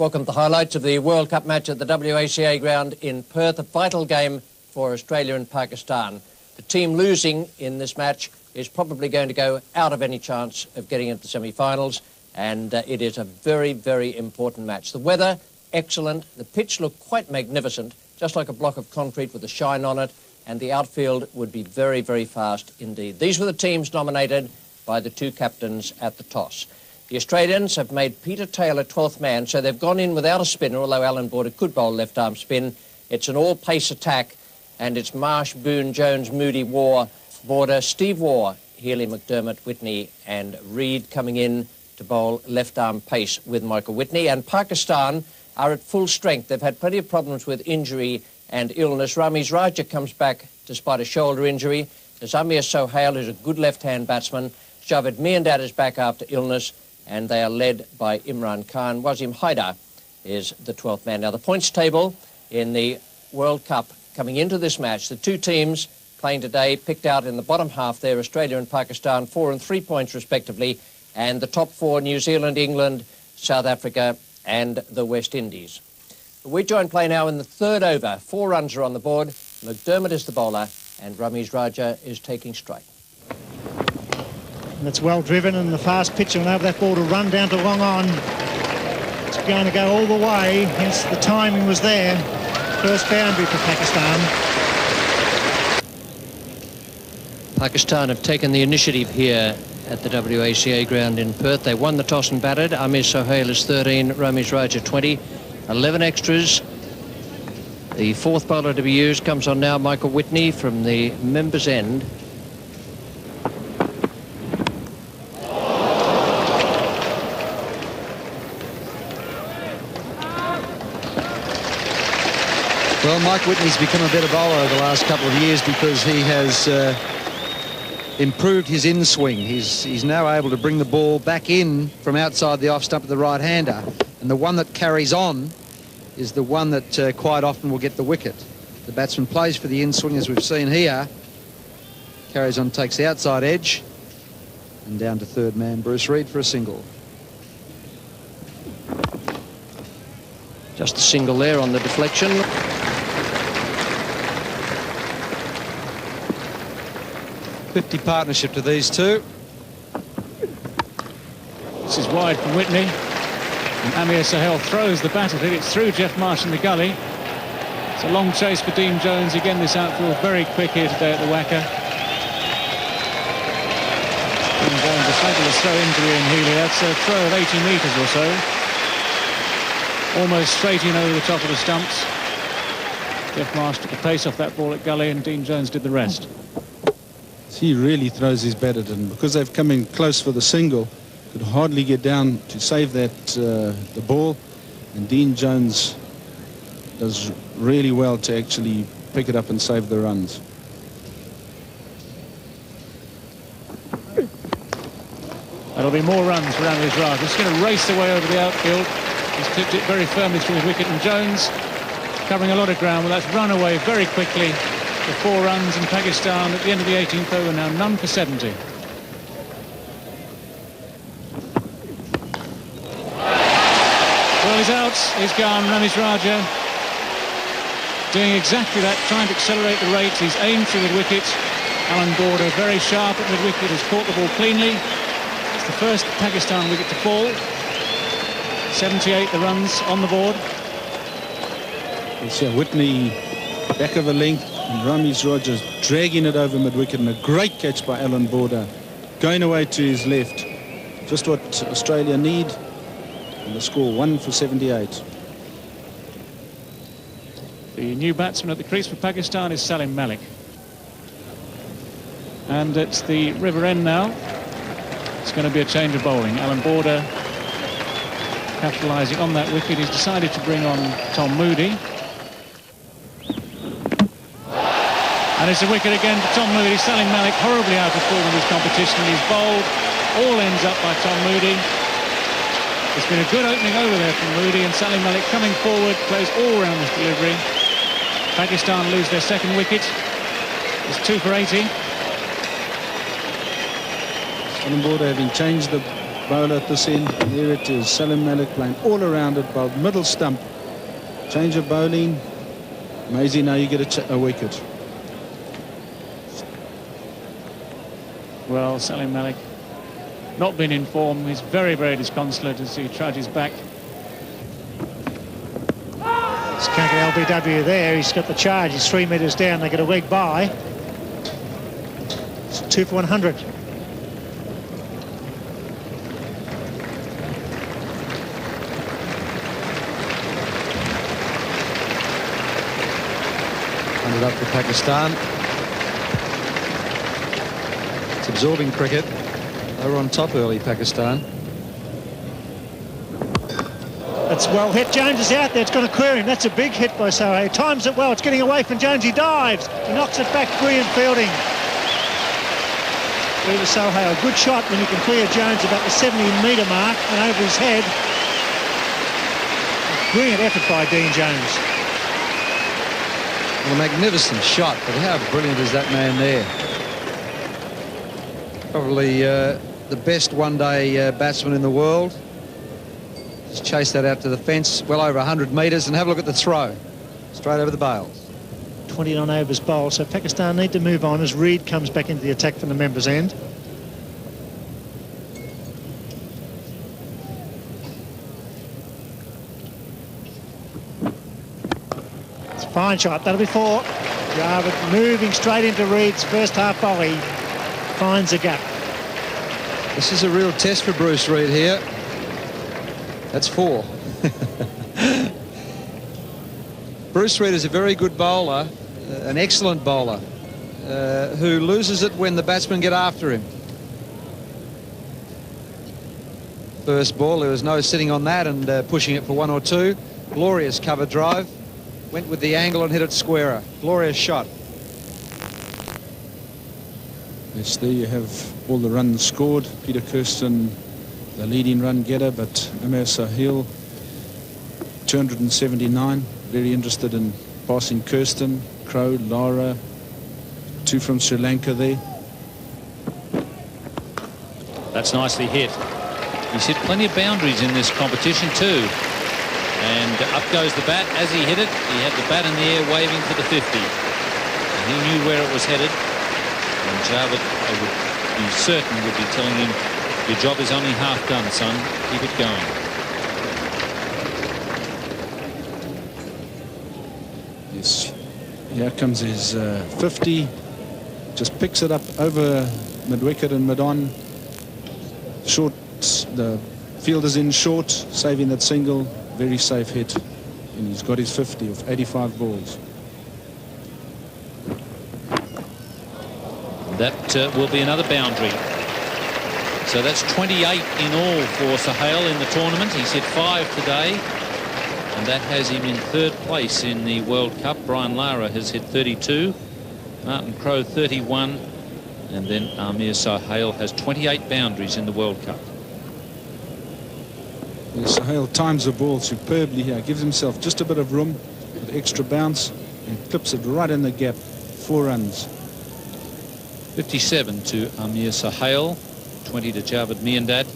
Welcome to the highlights of the World Cup match at the WACA ground in Perth, a vital game for Australia and Pakistan. The team losing in this match is probably going to go out of any chance of getting into the semi-finals, and it is a very, very important match. The weather, excellent. The pitch looked quite magnificent, just like a block of concrete with a shine on it, and the outfield would be very, very fast indeed. These were the teams nominated by the two captains at the toss. The Australians have made Peter Taylor 12th man, so they've gone in without a spinner, although Alan Border could bowl left-arm spin. It's an all-pace attack, and it's Marsh, Boone, Jones, Moody, Waugh, Border, Steve Waugh, Healy, McDermott, Whitney and Reid coming in to bowl left-arm pace with Michael Whitney. And Pakistan are at full strength. They've had plenty of problems with injury and illness. Ramiz Raja comes back despite a shoulder injury. Zamir Sohail is a good left-hand batsman. Javed Miandad is back after illness, and they are led by Imran Khan. Wasim Haidar is the 12th man. Now, the points table in the World Cup coming into this match, the two teams playing today picked out in the bottom half there, Australia and Pakistan, 4 and 3 points respectively, and the top four, New Zealand, England, South Africa and the West Indies. We join play now in the third over. 4 runs are on the board. McDermott is the bowler, and Ramiz Raja is taking straight. And it's well driven, and the fast pitch will have that ball to run down to long on. It's going to go all the way, hence the timing was there. First boundary for Pakistan. Pakistan have taken the initiative here at the WACA ground in Perth. They won the toss and batted. Amir Sohail is 13, Ramiz Raja 20. 11 extras. The fourth bowler to be used comes on now, Michael Whitney from the members' end. Well, Mike Whitney's become a better bowler over the last couple of years because he has improved his in-swing. He's now able to bring the ball back in from outside the off-stump of the right-hander. And the one that carries on is the one that quite often will get the wicket. The batsman plays for the in-swing, as we've seen here. Carries on, takes the outside edge. And down to third man, Bruce Reid for a single. Just a single there on the deflection. .50 partnership to these two. This is wide from Whitney. And Amir Sohail throws the bat at it. It's through Geoff Marsh in the gully. It's a long chase for Dean Jones. Again, this outfield very quick here today at the WACA. Dean Jones, a fabulous throw into Ian Healy. That's a throw of 80 metres or so. Almost straight in over the top of the stumps. Geoff Marsh took the pace off that ball at gully, and Dean Jones did the rest. He really throws his bat at it, and because they've come in close for the single, could hardly get down to save that the ball, and Dean Jones does really well to actually pick it up and save the runs. That'll be more runs for Ramiz Raja. He's going to race away over the outfield. He's clipped it very firmly through his wicket, and Jones covering a lot of ground. Well, that's run away very quickly for 4 runs, and Pakistan at the end of the 18th over now none for 70. Well, he's out, he's gone. Ramiz Raja doing exactly that, trying to accelerate the rate. He's aimed through the wicket. Alan Border very sharp at mid-wicket, has caught the ball cleanly. It's the first Pakistan wicket to fall. 78 the runs on the board. It's Whitney back of a length, and Ramiz Raja dragging it over mid-wicket, and a great catch by Alan Border, going away to his left. Just what Australia need, and the score 1 for 78. The new batsman at the crease for Pakistan is Salim Malik. And it's the river end now. It's going to be a change of bowling. Alan Border capitalising on that wicket. He's decided to bring on Tom Moody. And it's a wicket again for Tom Moody. Salim Malik horribly out of form in this competition. He's bowled. All ends up by Tom Moody. It's been a good opening over there from Moody, and Salim Malik coming forward, plays all round this delivery. Pakistan lose their second wicket. It's 2 for 80. Alan Border having changed the bowler at this end. There it is. Salim Malik playing all around it, bowled middle stump. Change of bowling. Maisie, now you get a wicket. Well, Salim Malik not been in form. He's very, very disconsolate as he trudges back. It's Kanka LBW there. He's got the charge. He's 3 metres down. They get a leg by. It's 2 for 100. Up for Pakistan. It's absorbing cricket. They were on top early, Pakistan. That's well hit. Jones is out there. It's going to clear him. That's a big hit by Sohail. Times it well. It's getting away from Jones. He dives. He knocks it back. Brilliant fielding. Weaver Sohail. Good shot when you can clear Jones about the 70-metre mark and over his head. Brilliant effort by Dean Jones. Well, a magnificent shot, but how brilliant is that man there? Probably the best one-day batsman in the world. Just chase that out to the fence, well over 100 metres, and have a look at the throw. Straight over the bails. 29 overs bowled, so Pakistan need to move on as Reed comes back into the attack from the members' end. Fine shot, that'll be 4. Javed moving straight into Reed's first half volley. Finds a gap. This is a real test for Bruce Reed here. That's 4. Bruce Reed is a very good bowler, an excellent bowler, who loses it when the batsmen get after him. First ball, there was no sitting on that and pushing it for 1 or 2. Glorious cover drive. Went with the angle and hit it squarer. Glorious shot. Yes, there you have all the runs scored. Peter Kirsten, the leading run getter, but Amir Sohail, 279. Very interested in passing Kirsten, Crow, Lara, 2 from Sri Lanka there. That's nicely hit. He's hit plenty of boundaries in this competition too. And up goes the bat. As he hit it, he had the bat in the air waving for the 50. And he knew where it was headed. And Javed, I would be certain, would be telling him, your job is only half done, son. Keep it going. Yes, here comes his 50. Just picks it up over mid-wicket and mid-on. Short, the fielder's in short, saving that single. Very safe hit, and he's got his 50 of 85 balls. That will be another boundary. So that's 28 in all for Sohail in the tournament. He's hit 5 today, and that has him in 3rd place in the World Cup. Brian Lara has hit 32, Martin Crowe 31, and then Amir Sohail has 28 boundaries in the World Cup. Sohail times the ball superbly here, gives himself just a bit of room with extra bounce and clips it right in the gap. 4 runs. 57 to Amir Sohail, 20 to Javed Miandad.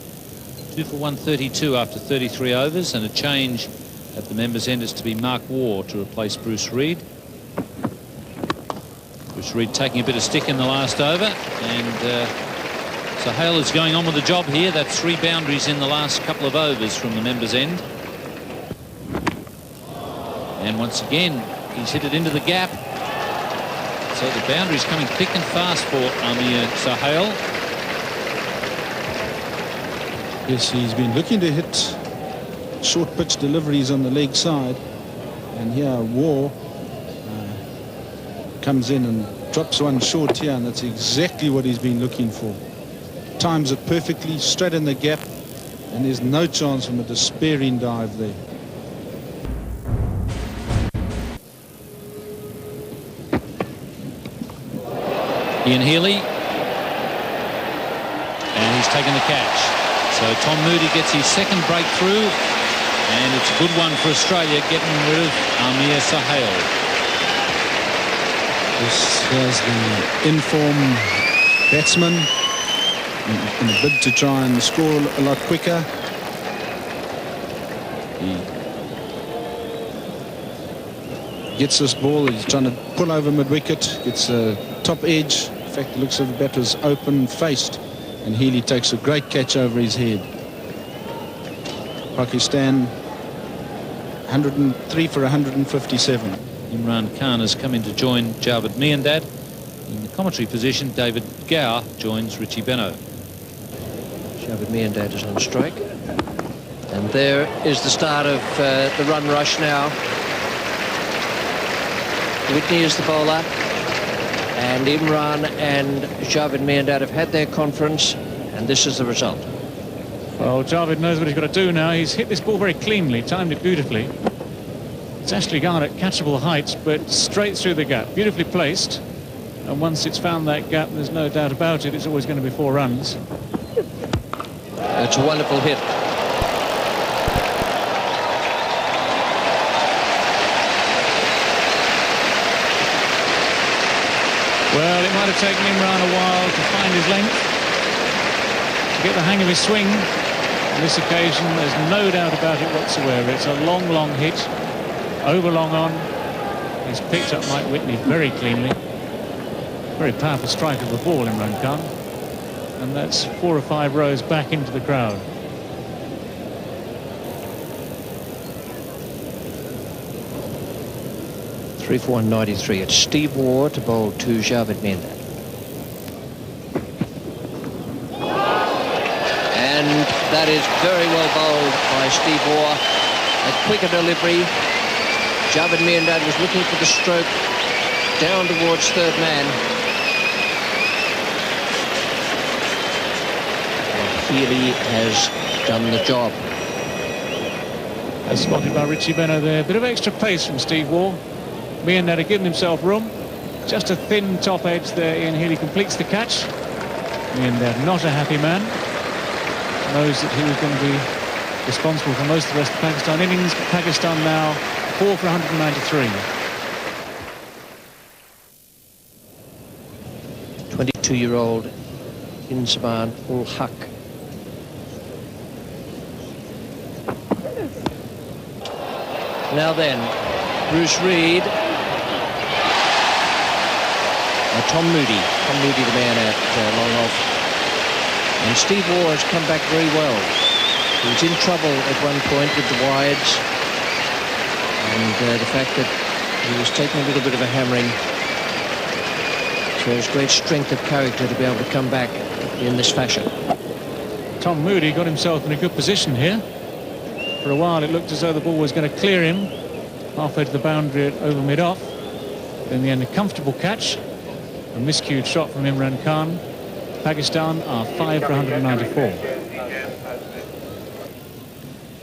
2 for 132 after 33 overs, and a change at the members' end is to be Mark Waugh to replace Bruce Reed. Bruce Reed taking a bit of stick in the last over, and Sohail is going on with the job here. That's 3 boundaries in the last couple of overs from the members' end. And once again, he's hit it into the gap. So the boundary's coming thick and fast for Amir Sohail. Yes, he's been looking to hit short pitch deliveries on the leg side. And here Waugh comes in and drops one short here, and that's exactly what he's been looking for. Times it perfectly, straight in the gap, and there's no chance from a despairing dive there. Ian Healy, and he's taken the catch. So Tom Moody gets his 2nd breakthrough, and it's a good one for Australia, getting rid of Amir Sohail. This is the in-form batsman. in a bid to try and score a lot quicker. He gets this ball, he's trying to pull over mid-wicket, gets a top edge. In fact, it looks like the bat was open-faced, and Healy takes a great catch over his head. Pakistan 103 for 157. Imran Khan has come in to join Javed Miandad. In the commentary position, David Gower joins Richie Benaud. Javed Miandad is on strike. And there is the start of the run rush now. Whitney is the bowler. And Imran and Javed Miandad have had their conference. And this is the result. Well, Javed knows what he's got to do now. He's hit this ball very cleanly, timed it beautifully. It's actually gone at catchable heights, but straight through the gap. Beautifully placed. And once it's found that gap, there's no doubt about it, it's always going to be 4 runs. It's a wonderful hit. Well, it might have taken Imran a while to find his length, to get the hang of his swing. On this occasion, there's no doubt about it whatsoever. It's a long, long hit, over long on. He's picked up Mike Whitney very cleanly. Very powerful strike of the ball, Imran Khan. And that's 4 or 5 rows back into the crowd. Three for 193. It's Steve Waugh to bowl to Javed Miandad. And that is very well bowled by Steve Waugh. A quicker delivery. Javed Miandad was looking for the stroke down towards third man. Healy has done the job. As spotted by Richie Benaud there. Bit of extra pace from Steve Waugh. Miandad had given himself room. Just a thin top edge there. Ian Healy completes the catch. Miandad not a happy man. Knows that he was going to be responsible for most of the rest of the Pakistan innings. Pakistan now 4 for 193. 22-year-old Inzamam ul Haq. Now then, Bruce Reid. Tom Moody. Tom Moody, the man at long off. And Steve Waugh has come back very well. He was in trouble at one point with the wides. And the fact that he was taking a little bit of a hammering shows great strength of character to be able to come back in this fashion. Tom Moody got himself in a good position here. For a while it looked as though the ball was going to clear him halfway to the boundary over mid-off. In the end, a comfortable catch. A miscued shot from Imran Khan. Pakistan are 5 for 194.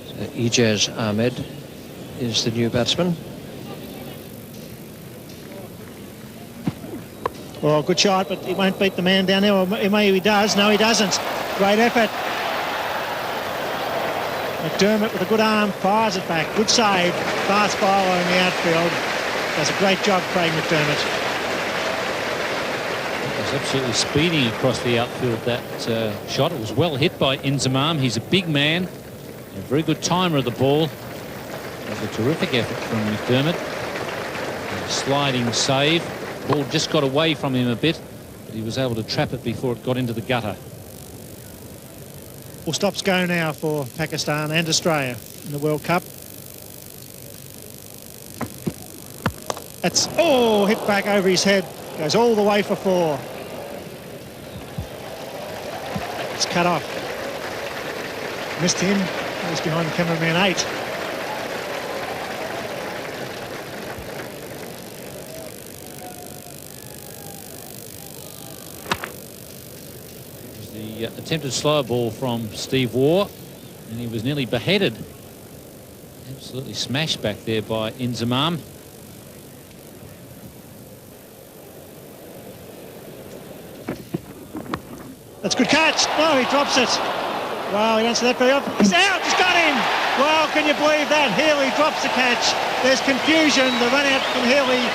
So Ijaz Ahmed is the new batsman. Well, good shot, but he won't beat the man down there. Or maybe he does. No, he doesn't. Great effort. McDermott with a good arm fires it back. Good save. Fast bowler in the outfield. Does a great job, Craig McDermott. It was absolutely speeding across the outfield, that shot. It was well hit by Inzamam. He's a big man. A very good timer of the ball. That was a terrific effort from McDermott. A sliding save. Ball just got away from him a bit, but he was able to trap it before it got into the gutter. Full stops go now for Pakistan and Australia in the World Cup. That's, oh, hit back over his head. Goes all the way for 4. It's cut off. Missed him. He's behind the cameraman 8. The attempted slower ball from Steve Waugh, and he was nearly beheaded. Absolutely smashed back there by Inzamam. That's a good catch. No, he drops it. Wow, he answered that very often. He's out. He's got him. Wow, can you believe that? Healy drops the catch. There's confusion. The run out from Healy.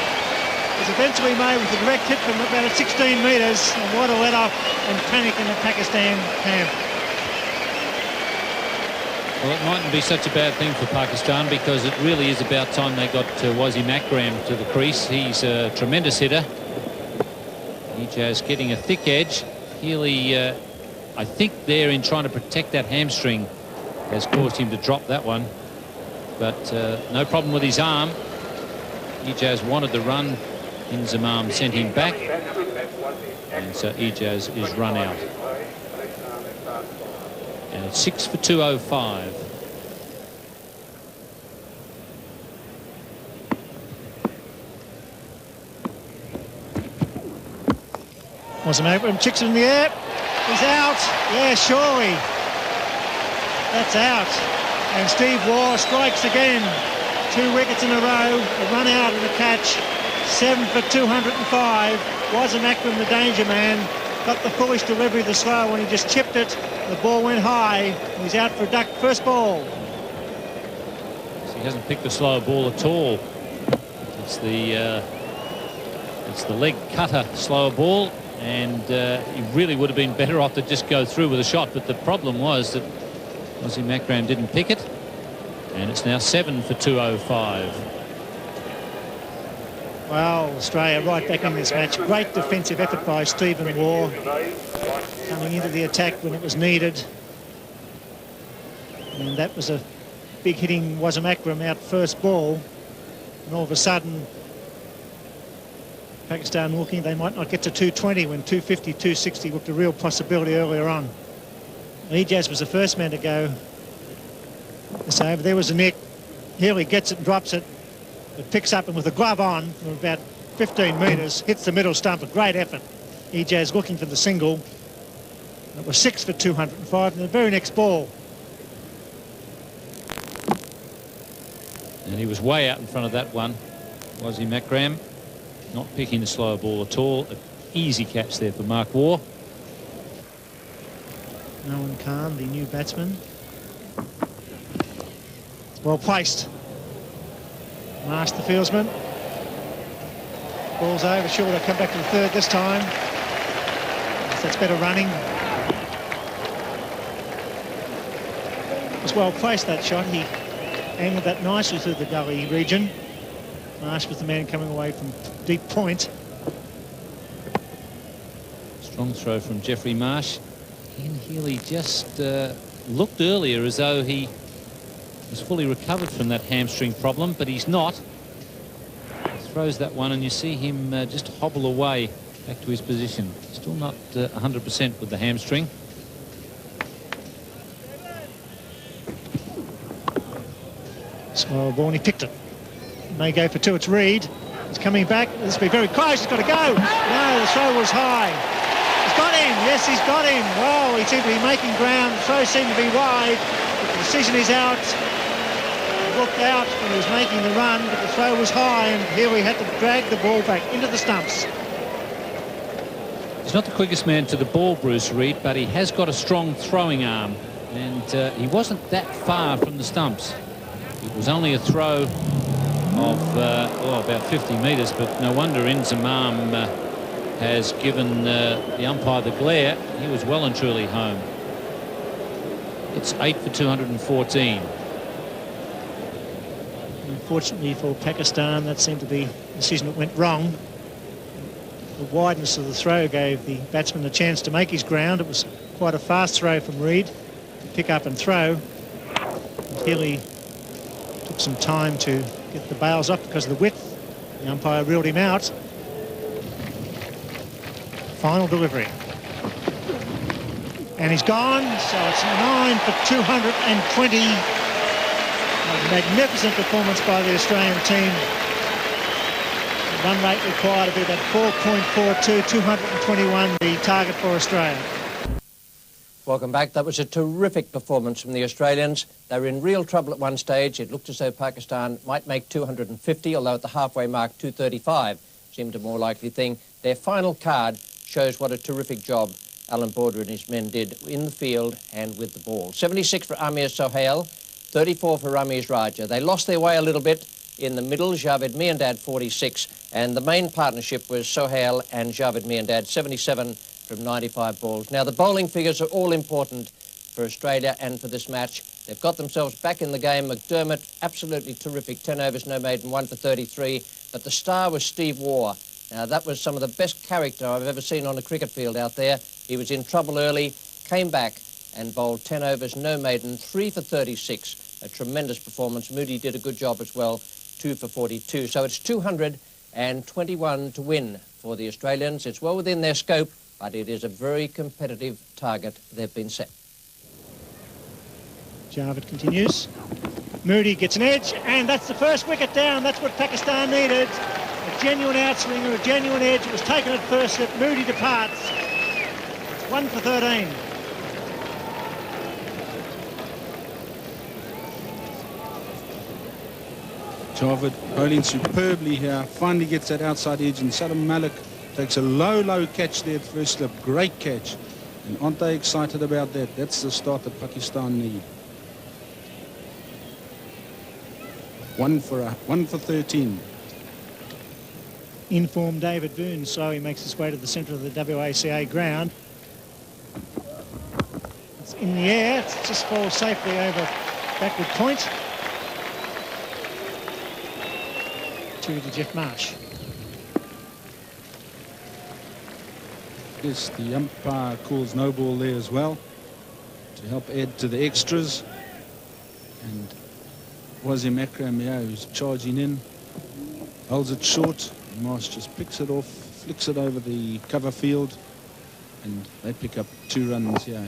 was eventually made with a direct hit from about 16 metres, and what a let-off and panic in the Pakistan camp. Well, it mightn't be such a bad thing for Pakistan, because it really is about time they got Wasim Akram to the crease. He's a tremendous hitter. Ijaz getting a thick edge. Healy, I think there in trying to protect that hamstring has caused him to drop that one. But no problem with his arm. Ijaz wanted the run. Inzamam sent him back. And so Ijaz is run out. And it's 6 for 205. Wasim Akram chicks it in the air. He's out. Yeah, surely. That's out. And Steve Waugh strikes again. 2 wickets in a row. A run out and a catch. 7 for 205. Wasim Akram, the danger man, got the foolish delivery of the slow when he just chipped it. The ball went high. He's out for a duck. First ball. So he hasn't picked the slower ball at all. It's the leg cutter slower ball, and he really would have been better off to just go through with a shot. But the problem was that Wasim Akram didn't pick it, and it's now 7 for 205. Well, Australia right back in this match. Great defensive effort by Stephen Waugh, coming into the attack when it was needed. And that was a big hitting Wasim Akram out first ball. And all of a sudden, Pakistan looking they might not get to 220 when 250, 260 looked a real possibility earlier on. Ijaz was the first man to go. So there was a nick. Healy gets it and drops it. It picks up and with the glove on from about 15 metres, hits the middle stump. A great effort. Ijaz looking for the single. It was 6 for 205 and the very next ball. And he was way out in front of that one. Wasim Akram not picking the slower ball at all. An easy catch there for Mark Waugh. Owen Khan, the new batsman. Well placed. Marsh, the fieldsman. Ball's over. Sure, they'll come back to the third this time. That's better running. It was well placed, that shot. He angled that nicely through the gully region. Marsh was the man coming away from deep point. Strong throw from Jeffrey Marsh. Ken Healy just looked earlier as though he was fully recovered from that hamstring problem, but he's not. He throws that one and you see him just hobble away back to his position. Still not 100% with the hamstring. Slow ball, he picked it. May go for 2. It's Reid. He's coming back. This will be very close. He's got to go. No, the throw was high. He's got him. Yes, he's got him. Well, he seemed to be making ground. The throw seemed to be wide. But the decision is out. He looked out when he was making the run, but the throw was high, and here we had to drag the ball back into the stumps. He's not the quickest man to the ball, Bruce Reid, but he has got a strong throwing arm, and he wasn't that far from the stumps. It was only a throw of about 50 metres, but no wonder Inzamam has given the umpire the glare. He was well and truly home. It's 8 for 214. Unfortunately for Pakistan, that seemed to be a decision that went wrong. The wideness of the throw gave the batsman a chance to make his ground. It was quite a fast throw from Reid to pick up and throw. Healy took some time to get the bails off because of the width. The umpire reeled him out. Final delivery. And he's gone, so it's 9 for 220. A magnificent performance by the Australian team. The run rate required to be about 4.42, 221 the target for Australia. Welcome back. That was a terrific performance from the Australians. They were in real trouble at one stage. It looked as though Pakistan might make 250, although at the halfway mark 235 seemed a more likely thing. Their final card shows what a terrific job Alan Border and his men did in the field and with the ball. 76 for Amir Sohail, 34 for Ramiz Raja. They lost their way a little bit, in the middle, Javed Miandad 46, and the main partnership was Sohail and Javed Miandad, 77 from 95 balls. Now, the bowling figures are all important for Australia and for this match. They've got themselves back in the game. McDermott, absolutely terrific, 10 overs, no maiden, 1 for 33, but the star was Steve Waugh. Now, that was some of the best character I've ever seen on a cricket field out there. He was in trouble early, came back and bowled 10 overs, no maiden, 3 for 36. A tremendous performance. Moody did a good job as well, 2 for 42. So it's 221 to win for the Australians. It's well within their scope, but it is a very competitive target they've been set. Javed continues. Moody gets an edge, and that's the first wicket down. That's what Pakistan needed. A genuine outswing or a genuine edge. It was taken at first slip. Moody departs. It's 1 for 13. Javed bowling superbly here. Finally gets that outside edge, and Salam Malik takes a low catch there at first slip. Great catch. And aren't they excited about that? That's the start that Pakistan need. 1 for 13. Informed David Boone slowly makes his way to the centre of the WACA ground. It's in the air. It just falls safely over backward point to Jeff Marsh. Yes, the umpire calls no ball there as well to help add to the extras. And Wasim Akram, who's charging in, holds it short. Marsh just picks it off, flicks it over the cover field, and they pick up 2 runs here.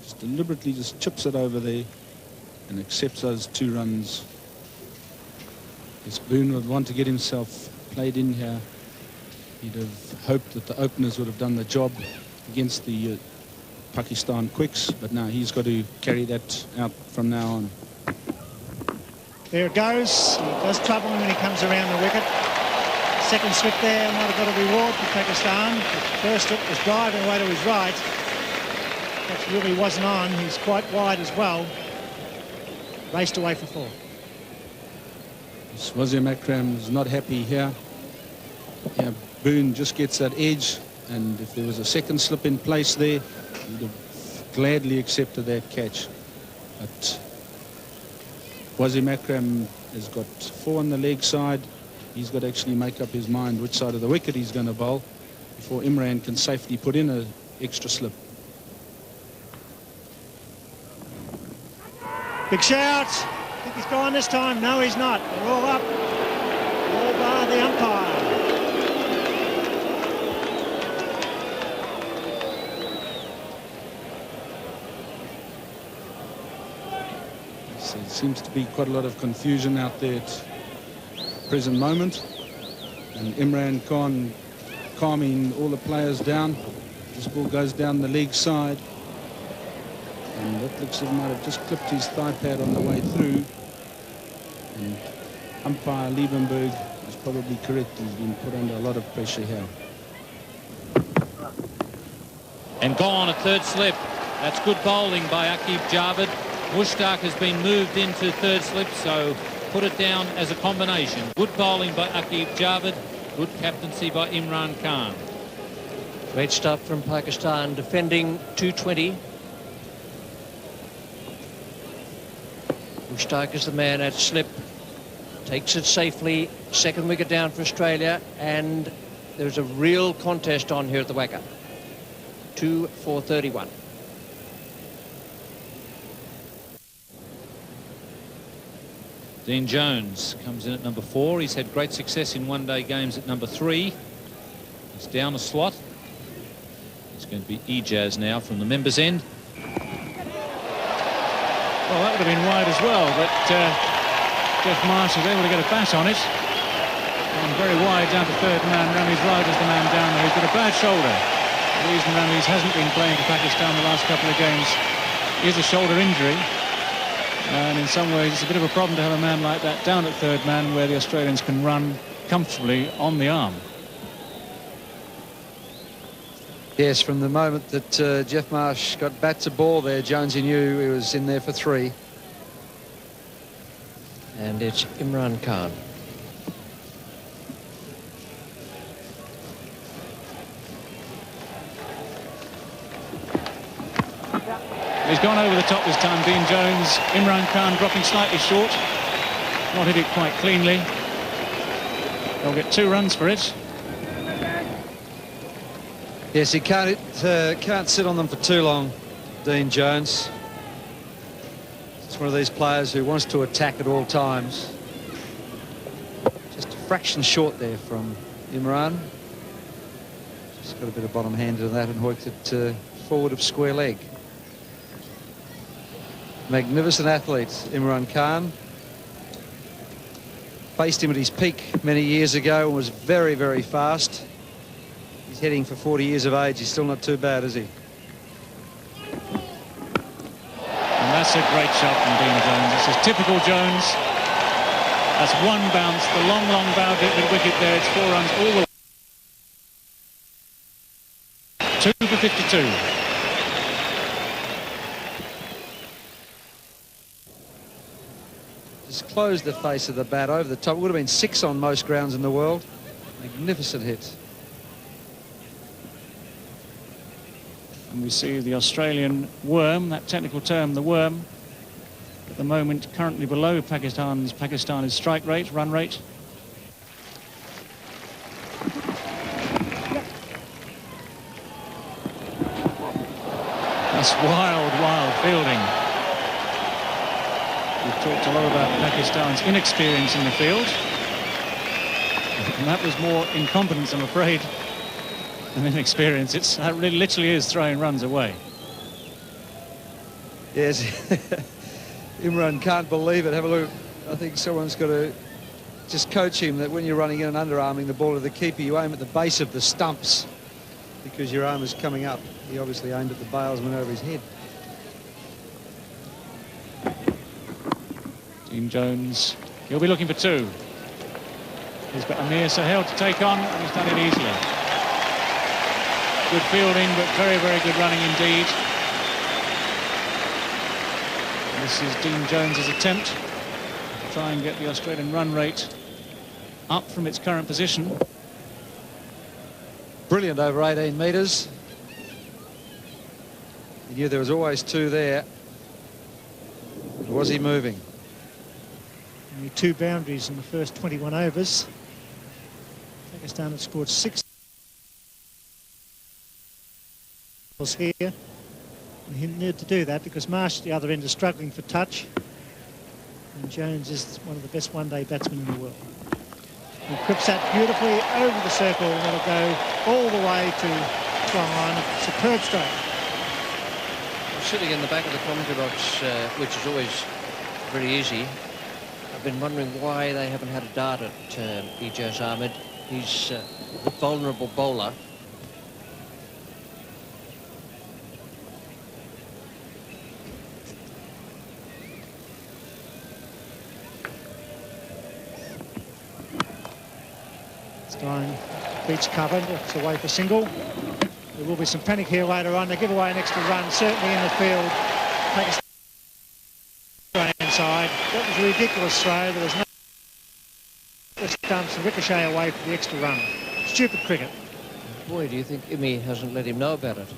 Just deliberately just chips it over there and accepts those 2 runs. Yes, Boone would want to get himself played in here. He'd have hoped that the openers would have done the job against the Pakistan quicks, but now he's got to carry that out from now on. There it goes. He does trouble him when he comes around the wicket. Second slip there might have got a reward for Pakistan. The first slip was driving away to his right. That really wasn't on. He's quite wide as well. Raced away for 4. Wasim Akram is not happy here. Yeah, Boone just gets that edge, and if there was a second slip in place there, he'd have gladly accepted that catch. But Wasim Akram has got 4 on the leg side. He's got to actually make up his mind which side of the wicket he's going to bowl before Imran can safely put in an extra slip. Big shout. I think he's gone this time. No, he's not. They're all up. All bar the umpire. So there seems to be quite a lot of confusion out there at the present moment. And Imran Khan calming all the players down. This ball goes down the leg side. And that looks like he might have just clipped his thigh pad on the way through. And umpire Liebenberg is probably correct. He's been put under a lot of pressure here. And gone at third slip. That's good bowling by Aqib Javed. Mushtaq has been moved into third slip, so put it down as a combination. Good bowling by Aqib Javed. Good captaincy by Imran Khan. Great stuff from Pakistan, defending 220. Mushtaq is the man at slip, takes it safely. Second wicket down for Australia, and there's a real contest on here at the WACA. 2 for 31. Dean Jones comes in at number 4. He's had great success in one-day games at number 3. He's down a slot. It's going to be Ijaz now from the members' end. Well, that would have been wide as well, but Jeff Marsh was able to get a bat on it. And very wide down to third man. Ramiz Raj is the man down there. He's got a bad shoulder. The reason Ramiz hasn't been playing for Pakistan the last couple of games is a shoulder injury. And in some ways, it's a bit of a problem to have a man like that down at third man where the Australians can run comfortably on the arm. Yes, from the moment that Jeff Marsh got bat to ball there, Jonesy knew he was in there for 3. And And it's Imran Khan. He's gone over the top this time, Dean Jones. Imran Khan dropping slightly short. Not hit it quite cleanly. They'll get 2 runs for it. Yes, he can't sit on them for too long, Dean Jones. It's one of these players who wants to attack at all times. Just a fraction short there from Imran. Just got a bit of bottom hand to that and hooked it forward of square leg. Magnificent athlete, Imran Khan. Faced him at his peak many years ago and was very, very fast. He's heading for 40 years of age. He's still not too bad, is he? And that's a great shot from Dean Jones. This is typical Jones. That's one bounce. The long, long bounce at the wicket there. It's 4 runs all the way. 2 for 52. Just closed the face of the bat over the top. It would have been 6 on most grounds in the world. Magnificent hit. And we see the Australian worm, that technical term, the worm, at the moment currently below Pakistan's strike rate, run rate. That's wild, wild fielding. We've talked a lot about Pakistan's inexperience in the field. And that was more incompetence, I'm afraid, than inexperience. That really literally is throwing runs away. Yes. Imran can't believe it. Have a look. I think someone's got to just coach him that when you're running in and underarming the ball to the keeper, you aim at the base of the stumps because your arm is coming up. He obviously aimed at the bailsman over his head. Dean Jones, he'll be looking for 2. He's got Amir Sahel to take on, and he's done it easily. Good fielding, but very, very good running indeed. And this is Dean Jones's attempt to try and get the Australian run rate up from its current position. Brilliant over 18 metres. He knew there was always 2 there. Was he moving? Only 2 boundaries in the first 21 overs. Pakistan had scored 6 here. And he needed to do that because Marsh at the other end is struggling for touch. And Jones is one of the best one-day batsmen in the world. He clips that beautifully over the circle and it'll go all the way to Tuan line. Superb stroke. Sitting in the back of the commentary box, which is always very easy, I've been wondering why they haven't had a dart at Ijaz Ahmed. He's a vulnerable bowler. It's going beach covered, it's away for single. There will be some panic here later on. They give away an extra run, certainly in the field. Pakistan inside. That was a ridiculous throw. There was no stumps and ricochet away for the extra run. Stupid cricket. Boy, do you think Imi hasn't let him know about it?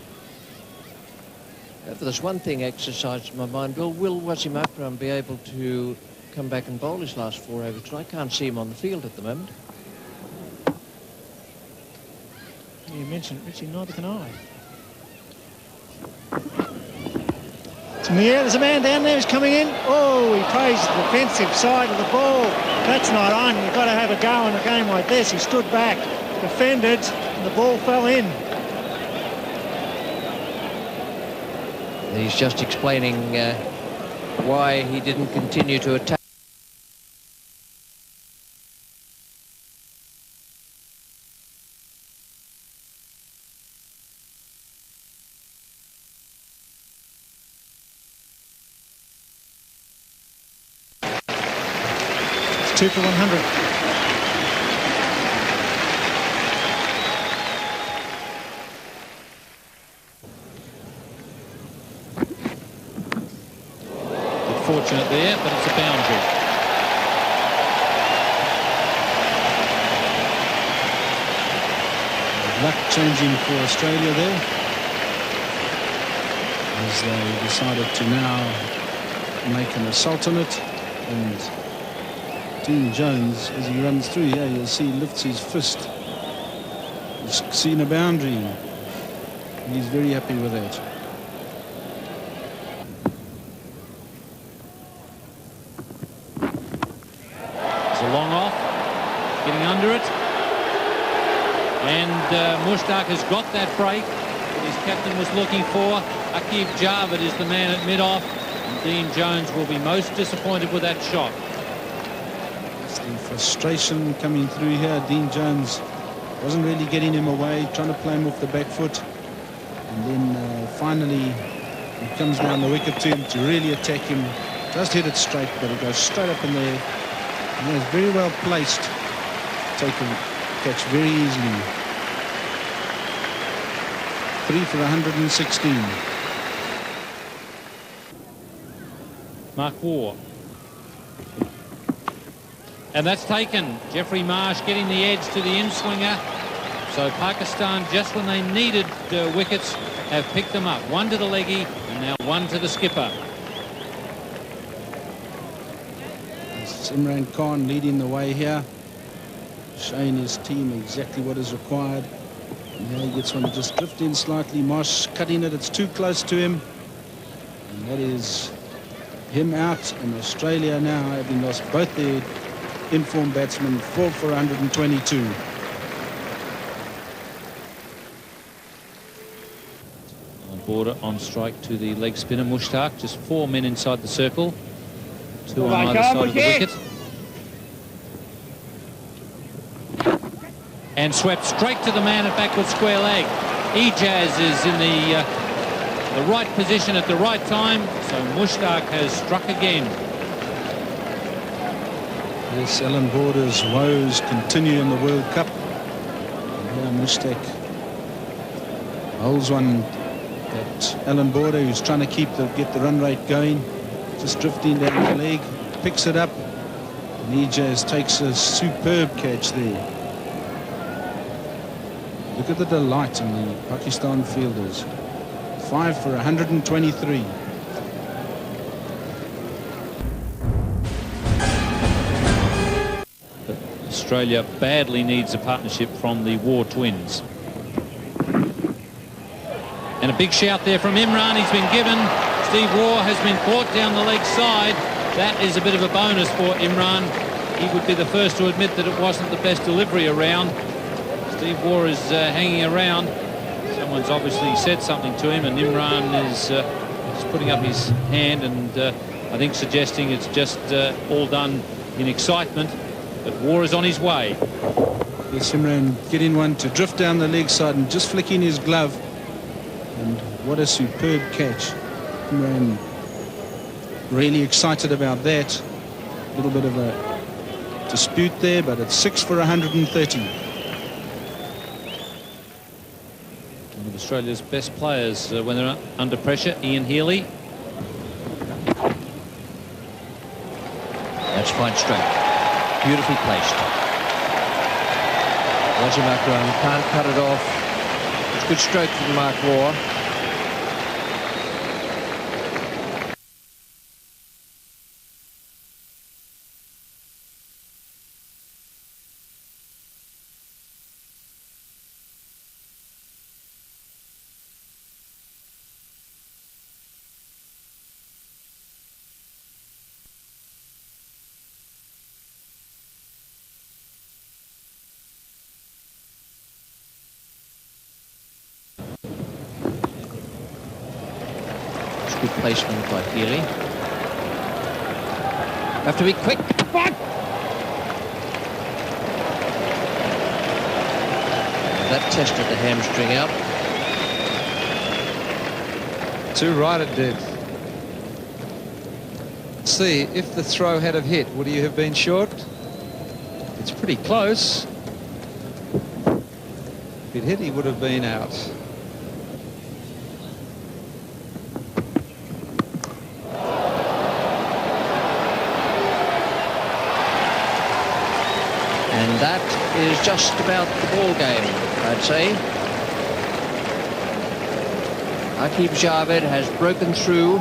There's one thing exercised in my mind. Will Wasim Akram be able to come back and bowl his last 4 overs? Because I can't see him on the field at the moment. You mentioned it, Richie, neither can I. It's in the air, there's a man down there who's coming in. Oh, he plays the defensive side of the ball. That's not on. You've got to have a go in a game like this. He stood back, defended, and the ball fell in. He's just explaining why he didn't continue to attack. It's 2 for 100. Fortunate there, but it's a boundary. luck changing for Australia there, as they decided to now make an assault on it. And Dean Jones, as he runs through here, you'll see he lifts his fist. He's seen a boundary. He's very happy with that. It's a long off, getting under it. And Mushtaq has got that break that his captain was looking for. Aqib Javed is the man at mid-off. And Dean Jones will be most disappointed with that shot. It's the frustration coming through here. Dean Jones wasn't really getting him away, trying to play him off the back foot. And then finally he comes down the wicket to him to really attack him. Just hit it straight, but it goes straight up in the air. And it's very well placed. Take a catch very easily. 3 for 116. Mark Waugh. And that's taken. Jeffrey Marsh getting the edge to the in-swinger. So Pakistan, just when they needed wickets, have picked them up. One to the leggy and now one to the skipper. It's Imran Khan leading the way here, showing his team exactly what is required. And now he gets one to just drift in slightly. Marsh cutting it. It's too close to him. And that is him out. And Australia now, having lost both their in-form batsmen, 4 for 122. Border on strike to the leg spinner Mushtaq. Just 4 men inside the circle. 2 on either side of the wicket. And swept straight to the man at backward square leg. Ijaz is in the right position at the right time. So Mushtaq has struck again. Yes, Alan Border's woes continue in the World Cup. And Mushtaq holds one at Alan Border, who's trying to get the run rate going. Just drifting down the leg, picks it up. And Ijaz takes a superb catch there. Look at the delight in the Pakistan fielders. 5 for 123. Australia badly needs a partnership from the Waugh twins. And a big shout there from Imran. He's been given. Steve Waugh has been caught down the leg side. That is a bit of a bonus for Imran. He would be the first to admit that it wasn't the best delivery around. Steve Waugh is hanging around. Someone's obviously said something to him, and Imran is putting up his hand and I think suggesting it's just all done in excitement. But Waugh is on his way. Yes, Imran getting one to drift down the leg side and just flicking his glove. And what a superb catch. Imran really excited about that. A little bit of a dispute there, but it's 6 for 130. One of Australia's best players when they're under pressure, Ian Healy. That's fine stroke. Beautifully placed. Wazim Akram can't cut it off. It's good stroke from Mark Waugh. Good placement by Healy. Have to be quick. That tested the hamstring out. Too right it did. Let's see, if the throw had have hit, would he have been short? It's pretty close. If it hit, he would have been out. And that is just about the ball game, I'd say. Aqib Javed has broken through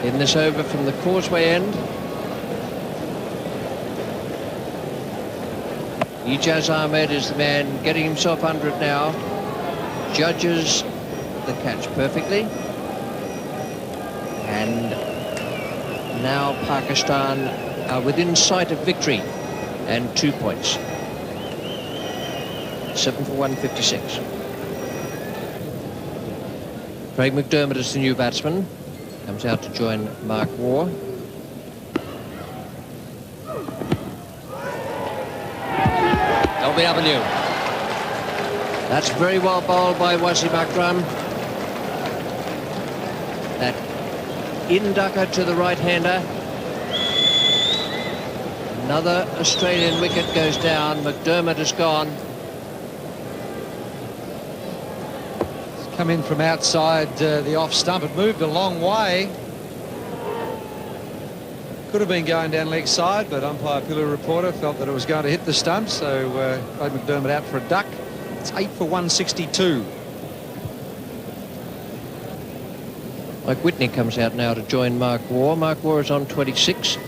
in this over from the causeway end. Ijaz Ahmed is the man getting himself under it now. Judges the catch perfectly. And now Pakistan are within sight of victory and 2 points. 7 for 156. Craig McDermott is the new batsman. Comes out to join Mark Waugh. LBW. That's very well bowled by Wasim Akram. That in-ducker to the right-hander. Another Australian wicket goes down. McDermott is gone. It's come in from outside the off stump. It moved a long way. Could have been going down leg side, but umpire Pillar Reporter felt that it was going to hit the stump, so played McDermott out for a duck. It's 8 for 162. Mike Whitney comes out now to join Mark Waugh. Mark Waugh is on 26.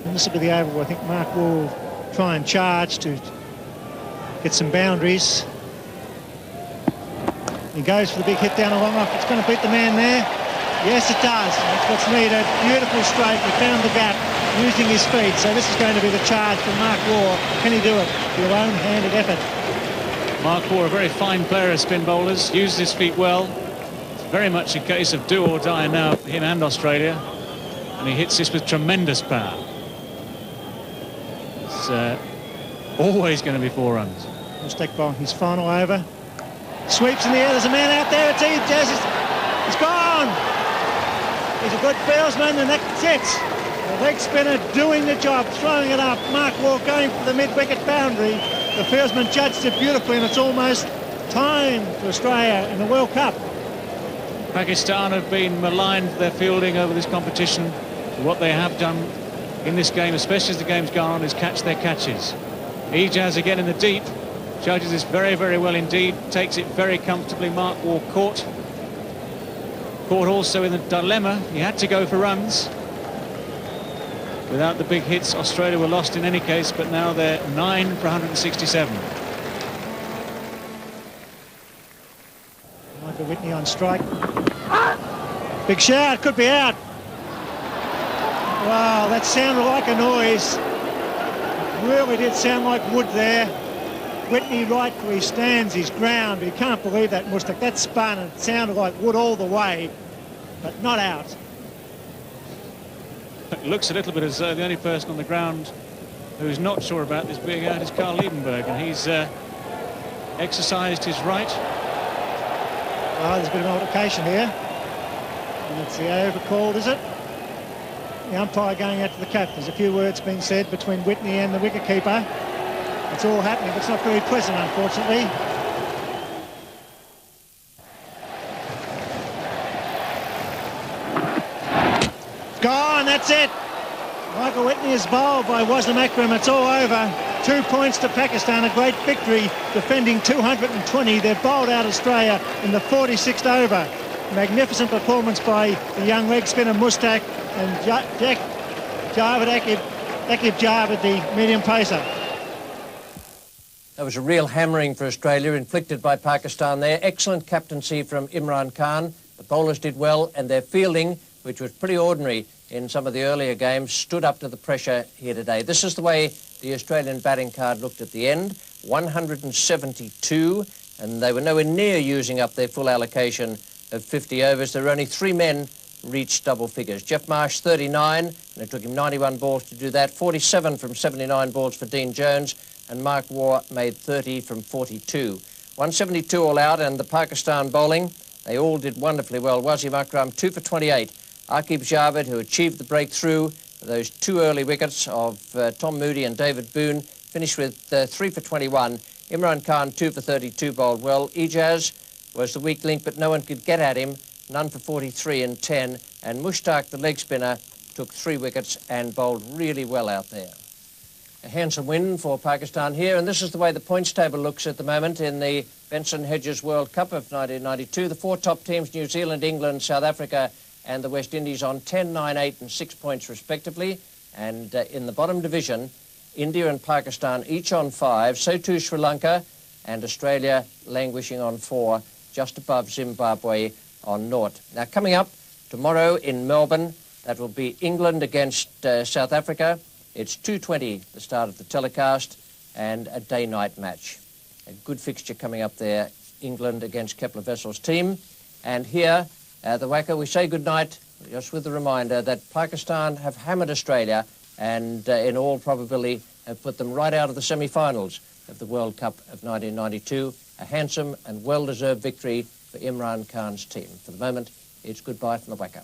And this will be the over where I think Mark will try and charge to get some boundaries. He goes for the big hit down a long off. It's going to beat the man there. Yes, it does. That's what's needed. Beautiful straight. He found the gap using his feet. So this is going to be the charge for Mark Waugh. Can he do it? Your own-handed effort. Mark Waugh, a very fine player of spin bowlers, uses his feet well. It's very much a case of do or die now for him and Australia. And he hits this with tremendous power. It's always going to be 4 runs. Mushtaq bowling his final over. Sweeps in the air. There's a man out there. It's Ijaz. He's gone. He's a good fieldsman, and that's it. The leg spinner doing the job, throwing it up. Mark Waugh going for the mid-wicket boundary. The fieldsman judged it beautifully, and it's almost time for Australia in the World Cup. Pakistan have been maligned for their fielding over this competition. What they have done in this game, especially as the game's gone on, is catch their catches. Ijaz again in the deep. Judges this very, very well indeed. Takes it very comfortably. Mark Waugh caught. Caught also in the dilemma. He had to go for runs. Without the big hits, Australia were lost in any case, but now they're 9 for 167. Michael Whitney on strike. Big shout, could be out. Wow, that sounded like a noise. It really did sound like wood there. Whitney right where he stands his ground. You can't believe that, Mushtaq. That spun and it sounded like wood all the way, but not out. It looks a little bit as though the only person on the ground who's not sure about this being out is Carl Liebenberg, and he's exercised his right. Oh, there's a bit of altercation here. And it's the over called, is it? The umpire going out to the cap. There's a few words being said between Whitney and the wicketkeeper. It's all happening, but it's not very pleasant, unfortunately. Gone, that's it. Michael Whitney is bowled by Wasim Akram. It's all over. 2 points to Pakistan, a great victory, defending 220. They've bowled out Australia in the 46th over. Magnificent performance by the young leg spinner Mushtaq and Aqib Javed, the medium pacer. That was a real hammering for Australia, inflicted by Pakistan there. Excellent captaincy from Imran Khan. The bowlers did well, and their fielding, which was pretty ordinary in some of the earlier games, stood up to the pressure here today. This is the way the Australian batting card looked at the end. 172, and they were nowhere near using up their full allocation of 50 overs. There were only 3 men reached double figures. Jeff Marsh, 39, and it took him 91 balls to do that. 47 from 79 balls for Dean Jones, and Mark Waugh made 30 from 42. 172 all out, and the Pakistan bowling, they all did wonderfully well. Wasim Akram, 2 for 28. Aqib Javed, who achieved the breakthrough, those 2 early wickets of Tom Moody and David Boone, finished with 3 for 21. Imran Khan, 2 for 32, bowled well. Ijaz was the weak link, but no one could get at him. None for 43 and 10. And Mushtaq, the leg spinner, took 3 wickets and bowled really well out there. A handsome win for Pakistan here, and this is the way the points table looks at the moment in the Benson Hedges World Cup of 1992. The 4 top teams, New Zealand, England, South Africa and the West Indies, on 10, 9, 8 and 6 points respectively. And in the bottom division, India and Pakistan each on 5, so too Sri Lanka, and Australia languishing on 4, just above Zimbabwe on 0. Now coming up tomorrow in Melbourne, that will be England against South Africa. It's 2:20, the start of the telecast, and a day-night match. A good fixture coming up there, England against Kepler Wessel's team. And here, the WACA, we say goodnight, just with the reminder that Pakistan have hammered Australia and in all probability have put them right out of the semi-finals of the World Cup of 1992. A handsome and well-deserved victory for Imran Khan's team. For the moment, it's goodbye from the WACA.